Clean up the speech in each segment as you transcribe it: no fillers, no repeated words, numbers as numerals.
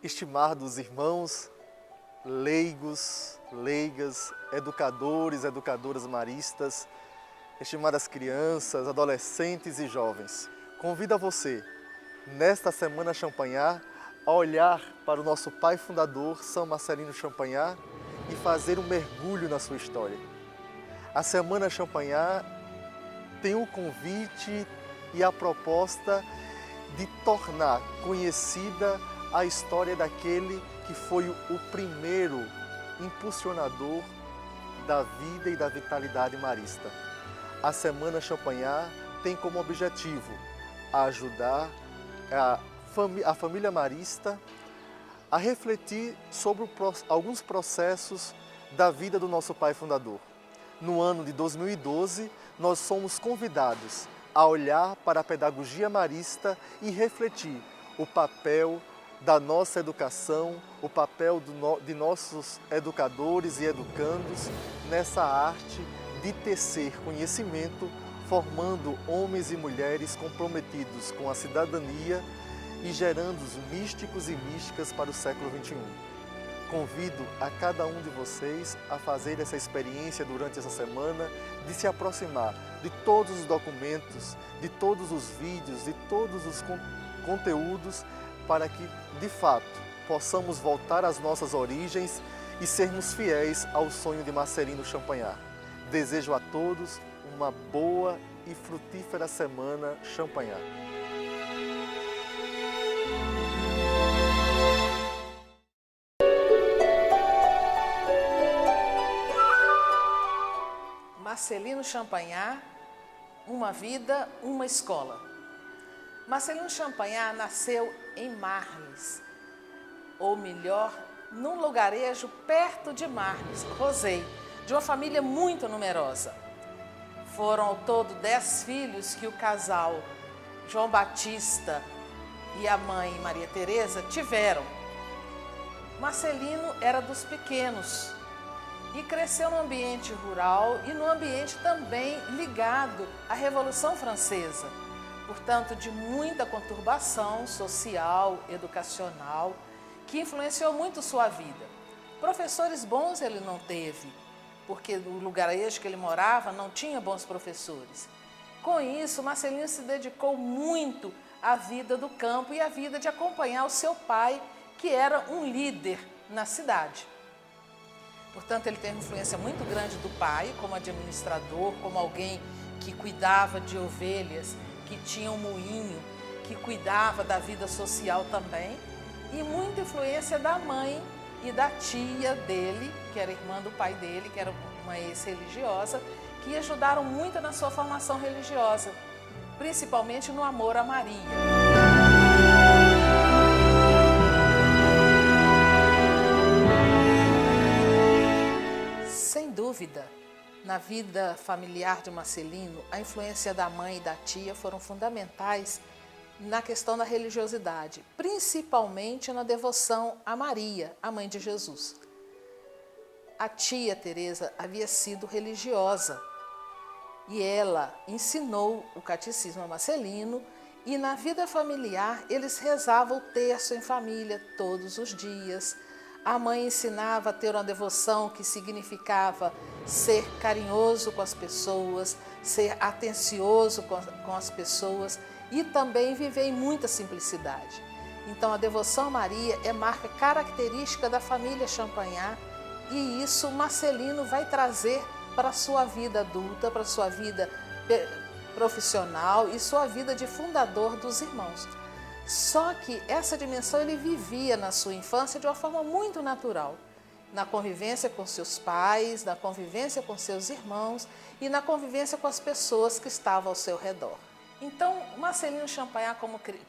Estimados irmãos, leigos, leigas, educadores, educadoras maristas, estimadas crianças, adolescentes e jovens, convido a você, nesta Semana Champagnat, a olhar para o nosso pai fundador, São Marcelino Champagnat, e fazer um mergulho na sua história. A Semana Champagnat tem o convite e a proposta de tornar conhecida a história daquele que foi o primeiro impulsionador da vida e da vitalidade marista. A Semana Champagnat tem como objetivo ajudar a família marista a refletir sobre alguns processos da vida do nosso pai fundador. No ano de 2012, nós somos convidados a olhar para a pedagogia marista e refletir o papel da nossa educação, o papel de nossos educadores e educandos nessa arte de tecer conhecimento, formando homens e mulheres comprometidos com a cidadania e gerando os místicos e místicas para o século XXI. Convido a cada um de vocês a fazer essa experiência durante essa semana, de se aproximar de todos os documentos, de todos os vídeos, de todos os conteúdos, para que, de fato, possamos voltar às nossas origens e sermos fiéis ao sonho de Marcelino Champagnat. Desejo a todos uma boa e frutífera Semana Champagnat. Marcelino Champagnat, uma vida, uma escola. Marcelino Champagnat nasceu em Marles, ou melhor, num lugarejo perto de Marles, Rosei, de uma família muito numerosa. Foram ao todo 10 filhos que o casal João Batista e a mãe Maria Teresa tiveram. Marcelino era dos pequenos e cresceu no ambiente rural e no ambiente também ligado à Revolução Francesa. Portanto, de muita conturbação social, educacional, que influenciou muito sua vida. Professores bons ele não teve, porque o lugarejo que ele morava não tinha bons professores. Com isso, Marcelino se dedicou muito à vida do campo e à vida de acompanhar o seu pai, que era um líder na cidade. Portanto, ele teve uma influência muito grande do pai, como administrador, como alguém que cuidava de ovelhas, que tinha um moinho, que cuidava da vida social também, e muita influência da mãe e da tia dele, que era irmã do pai dele, que era uma ex-religiosa, que ajudaram muito na sua formação religiosa, principalmente no amor a Maria. Sem dúvida, na vida familiar de Marcelino, a influência da mãe e da tia foram fundamentais na questão da religiosidade, principalmente na devoção a Maria, a mãe de Jesus. A tia Teresa havia sido religiosa e ela ensinou o catecismo a Marcelino, e na vida familiar eles rezavam o terço em família todos os dias. A mãe ensinava a ter uma devoção que significava ser carinhoso com as pessoas, ser atencioso com as pessoas e também viver em muita simplicidade. Então, a devoção a Maria é marca característica da família Champagnat, e isso Marcelino vai trazer para a sua vida adulta, para a sua vida profissional e sua vida de fundador dos irmãos. Só que essa dimensão ele vivia na sua infância de uma forma muito natural, na convivência com seus pais, na convivência com seus irmãos e na convivência com as pessoas que estavam ao seu redor. Então, Marcelino Champagnat,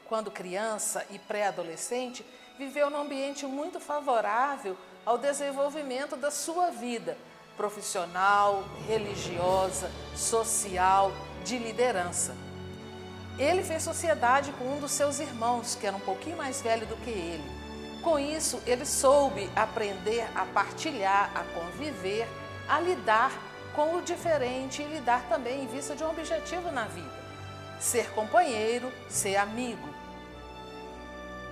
quando criança e pré-adolescente, viveu num ambiente muito favorável ao desenvolvimento da sua vida profissional, religiosa, social, de liderança. Ele fez sociedade com um dos seus irmãos, que era um pouquinho mais velho do que ele. Com isso, ele soube aprender a partilhar, a conviver, a lidar com o diferente e lidar também em vista de um objetivo na vida: ser companheiro, ser amigo.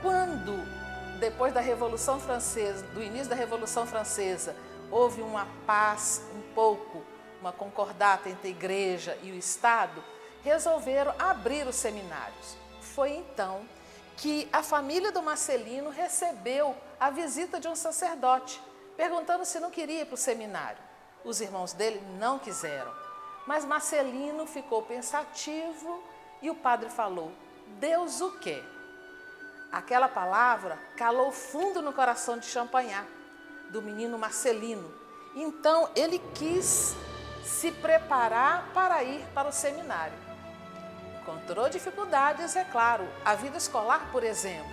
Quando depois da Revolução Francesa, do início da Revolução Francesa, houve uma paz uma concordata entre a igreja e o Estado, resolveram abrir os seminários. Foi então que a família do Marcelino recebeu a visita de um sacerdote, perguntando se não queria ir para o seminário. Os irmãos dele não quiseram, mas Marcelino ficou pensativo e o padre falou: Deus o quer. Aquela palavra calou fundo no coração de Champagnat, do menino Marcelino. Então ele quis se preparar para ir para o seminário. Encontrou dificuldades, é claro. A vida escolar, por exemplo,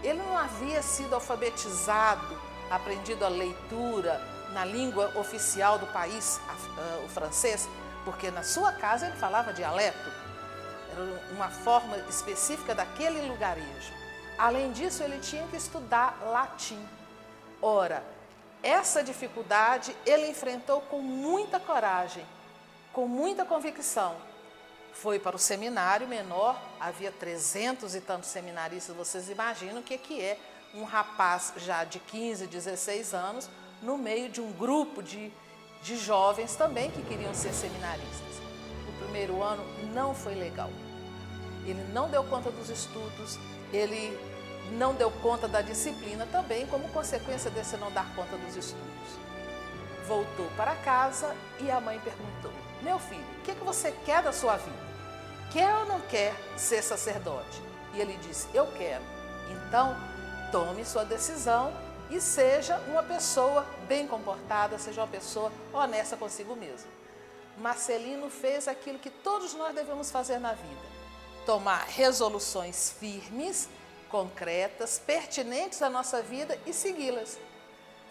ele não havia sido alfabetizado, aprendido a leitura na língua oficial do país, o francês, porque na sua casa ele falava dialeto, era uma forma específica daquele lugarejo. Além disso, ele tinha que estudar latim. Ora, essa dificuldade ele enfrentou com muita coragem, com muita convicção. Foi para o seminário menor, havia 300 e tantos seminaristas, vocês imaginam o que é um rapaz já de 15, 16 anos, no meio de um grupo de jovens também que queriam ser seminaristas. O primeiro ano não foi legal. Ele não deu conta dos estudos, ele não deu conta da disciplina também, como consequência desse não dar conta dos estudos. Voltou para casa e a mãe perguntou: meu filho, o que você quer da sua vida? Quer ou não quer ser sacerdote? E ele disse: eu quero. Então, tome sua decisão e seja uma pessoa bem comportada, seja uma pessoa honesta consigo mesmo. Marcelino fez aquilo que todos nós devemos fazer na vida: tomar resoluções firmes, concretas, pertinentes à nossa vida e segui-las.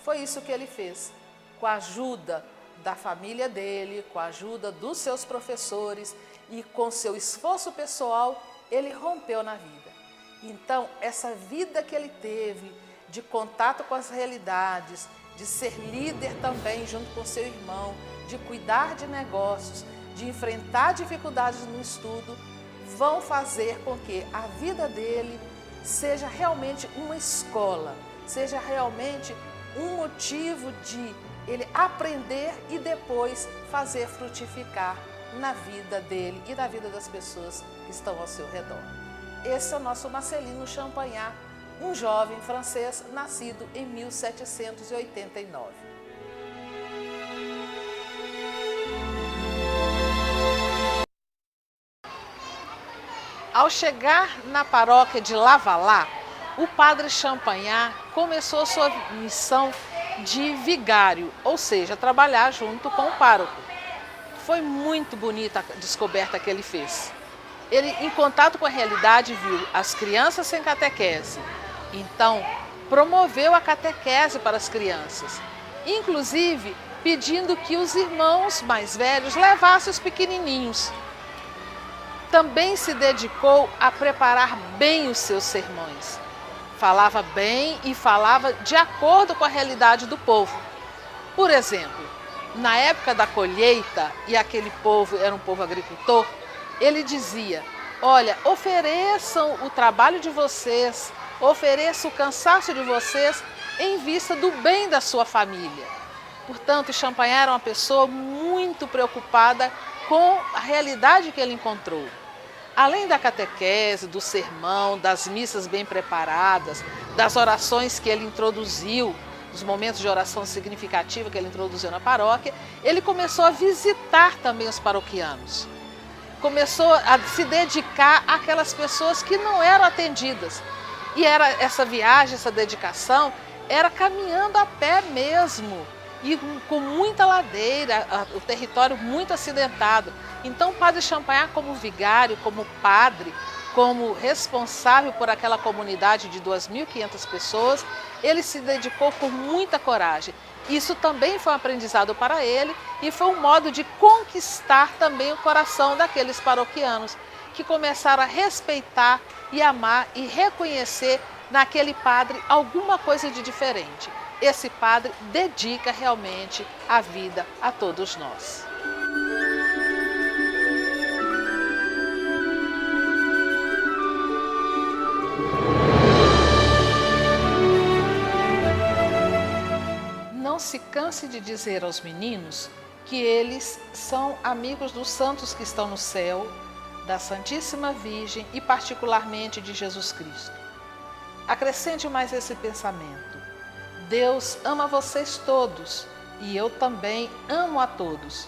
Foi isso que ele fez, com a ajuda da família dele, com a ajuda dos seus professores e com seu esforço pessoal, ele rompeu na vida. Então, essa vida que ele teve de contato com as realidades, de ser líder também junto com seu irmão, de cuidar de negócios, de enfrentar dificuldades no estudo, vão fazer com que a vida dele seja realmente uma escola, seja realmente um motivo de ele aprender e depois fazer frutificar na vida dele e na vida das pessoas que estão ao seu redor. Esse é o nosso Marcelino Champagnat, um jovem francês nascido em 1789. Ao chegar na paróquia de Lavalá, o padre Champagnat começou sua missão de vigário, ou seja, trabalhar junto com o pároco. Foi muito bonita a descoberta que ele fez. Ele, em contato com a realidade, viu as crianças sem catequese. Então, promoveu a catequese para as crianças, inclusive pedindo que os irmãos mais velhos levassem os pequenininhos. Também se dedicou a preparar bem os seus sermões. Falava bem e falava de acordo com a realidade do povo. Por exemplo, na época da colheita, e aquele povo era um povo agricultor, ele dizia: olha, ofereçam o trabalho de vocês, ofereçam o cansaço de vocês em vista do bem da sua família. Portanto, Champagnat era uma pessoa muito preocupada com a realidade que ele encontrou. Além da catequese, do sermão, das missas bem preparadas, das orações que ele introduziu, dos momentos de oração significativa que ele introduziu na paróquia, ele começou a visitar também os paroquianos. Começou a se dedicar àquelas pessoas que não eram atendidas. E era essa viagem, essa dedicação, era caminhando a pé mesmo, e com muita ladeira, o território muito acidentado. Então o padre Champagnat, como vigário, como padre, como responsável por aquela comunidade de 2.500 pessoas, ele se dedicou com muita coragem. Isso também foi um aprendizado para ele e foi um modo de conquistar também o coração daqueles paroquianos, que começaram a respeitar e amar e reconhecer naquele padre alguma coisa de diferente. Esse padre dedica realmente a vida a todos nós. se canse de dizer aos meninos que eles são amigos dos santos que estão no céu, da Santíssima Virgem e particularmente de Jesus Cristo. Acrescente mais esse pensamento: Deus ama vocês todos e eu também amo a todos,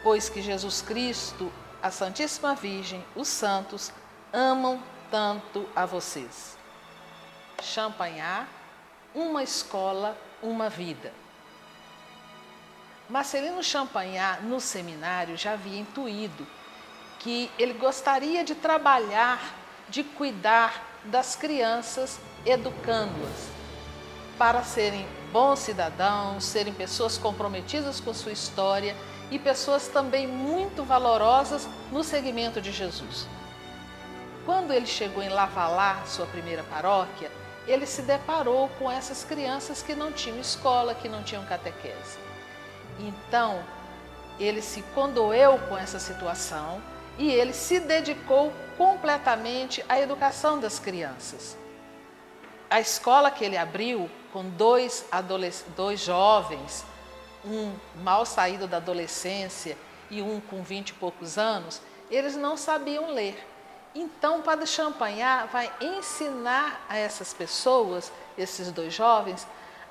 pois que Jesus Cristo, a Santíssima Virgem, os santos, amam tanto a vocês. Champagnat, uma escola, uma vida. Marcelino Champagnat, no seminário, já havia intuído que ele gostaria de trabalhar, de cuidar das crianças, educando-as para serem bons cidadãos, serem pessoas comprometidas com sua história e pessoas também muito valorosas no segmento de Jesus. Quando ele chegou em Lavalá, sua primeira paróquia, ele se deparou com essas crianças que não tinham escola, que não tinham catequese. Então, ele se condoeu com essa situação e ele se dedicou completamente à educação das crianças. A escola que ele abriu com dois jovens, um mal saído da adolescência e um com 20 e poucos anos, eles não sabiam ler. Então, o Padre Champagnat vai ensinar a essas pessoas, esses dois jovens,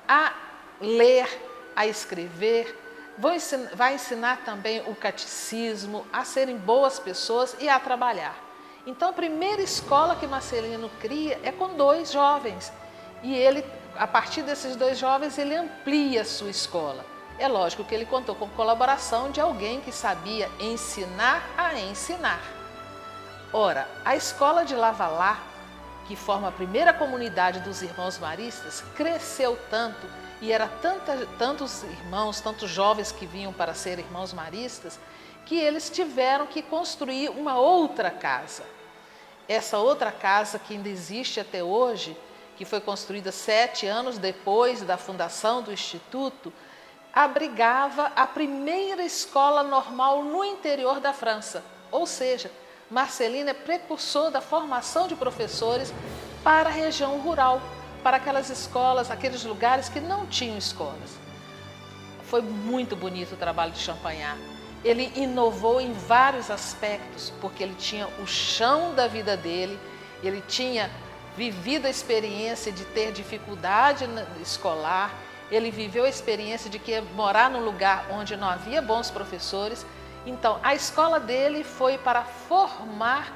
a ler, a escrever, vai ensinar também o catecismo, a serem boas pessoas e a trabalhar. Então, a primeira escola que Marcelino cria é com dois jovens. E ele, a partir desses dois jovens, ele amplia a sua escola. É lógico que ele contou com a colaboração de alguém que sabia ensinar a ensinar. Ora, a escola de Lavalá, que forma a primeira comunidade dos irmãos maristas, cresceu tanto e era tantos irmãos, tantos jovens que vinham para ser irmãos maristas, que eles tiveram que construir uma outra casa. Essa outra casa, que ainda existe até hoje, que foi construída 7 anos depois da fundação do Instituto, abrigava a primeira escola normal no interior da França. Ou seja, Marcelino é precursor da formação de professores para a região rural, para aquelas escolas, aqueles lugares que não tinham escolas. Foi muito bonito o trabalho de Champagnat. Ele inovou em vários aspectos, porque ele tinha o chão da vida dele, ele tinha vivido a experiência de ter dificuldade escolar, ele viveu a experiência de que morar num lugar onde não havia bons professores. Então, a escola dele foi para formar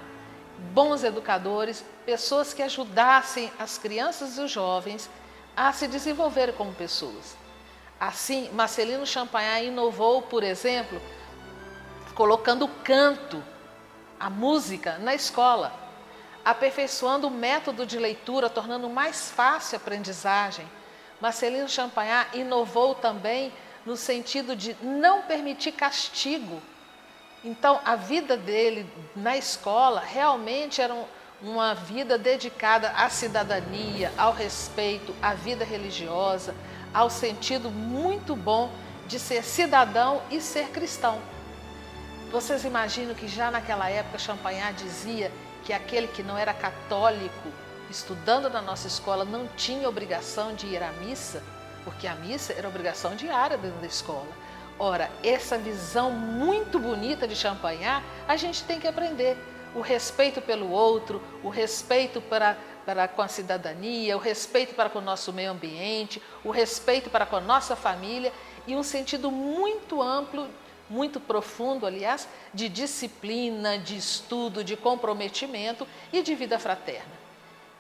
bons educadores, pessoas que ajudassem as crianças e os jovens a se desenvolverem como pessoas. Assim, Marcelino Champagnat inovou, por exemplo, colocando o canto, a música na escola, aperfeiçoando o método de leitura, tornando mais fácil a aprendizagem. Marcelino Champagnat inovou também no sentido de não permitir castigo. Então, a vida dele na escola realmente era uma vida dedicada à cidadania, ao respeito, à vida religiosa, ao sentido muito bom de ser cidadão e ser cristão. Vocês imaginam que já naquela época Champagnat dizia que aquele que não era católico, estudando na nossa escola, não tinha obrigação de ir à missa, porque a missa era obrigação diária dentro da escola. Ora, essa visão muito bonita de Champagnat, a gente tem que aprender. O respeito pelo outro, o respeito para com a cidadania, o respeito para com o nosso meio ambiente, o respeito para com a nossa família e um sentido muito amplo, muito profundo, aliás, de disciplina, de estudo, de comprometimento e de vida fraterna.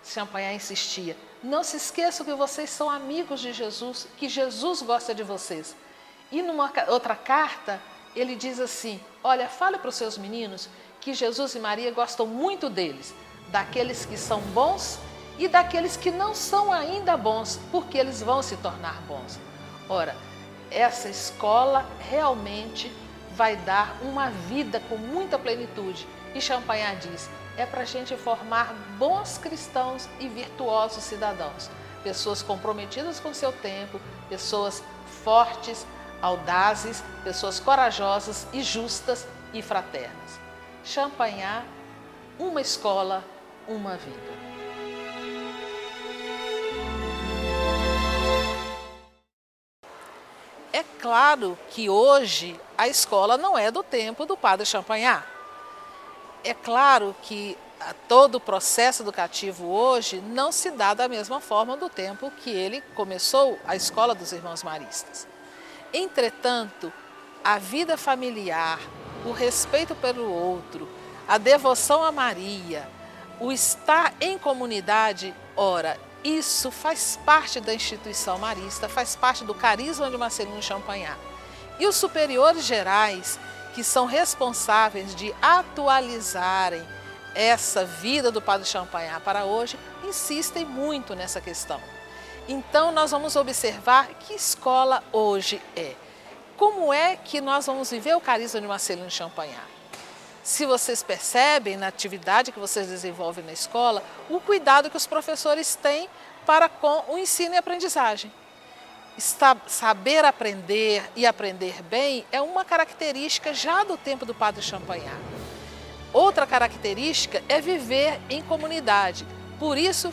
Champagnat insistia: não se esqueçam que vocês são amigos de Jesus, que Jesus gosta de vocês. E numa outra carta, ele diz assim: olha, fale para os seus meninos que Jesus e Maria gostam muito deles, daqueles que são bons e daqueles que não são ainda bons, porque eles vão se tornar bons. Ora, essa escola realmente vai dar uma vida com muita plenitude. E Champagnat diz: é para a gente formar bons cristãos e virtuosos cidadãos, pessoas comprometidas com seu tempo, pessoas fortes, audazes, pessoas corajosas e justas e fraternas. Champagnat, uma escola, uma vida. É claro que hoje a escola não é do tempo do Padre Champagnat. É claro que todo o processo educativo hoje não se dá da mesma forma do tempo que ele começou a Escola dos Irmãos Maristas. Entretanto, a vida familiar, o respeito pelo outro, a devoção a Maria, o estar em comunidade, ora, isso faz parte da instituição marista, faz parte do carisma de Marcelino Champagnat. E os superiores gerais, que são responsáveis de atualizarem essa vida do Padre Champagnat para hoje, insistem muito nessa questão. Então nós vamos observar que escola hoje é. Como é que nós vamos viver o carisma de Marcelino Champagnat? Se vocês percebem na atividade que vocês desenvolvem na escola, o cuidado que os professores têm para com o ensino e aprendizagem. Saber aprender e aprender bem é uma característica já do tempo do Padre Champagnat. Outra característica é viver em comunidade. Por isso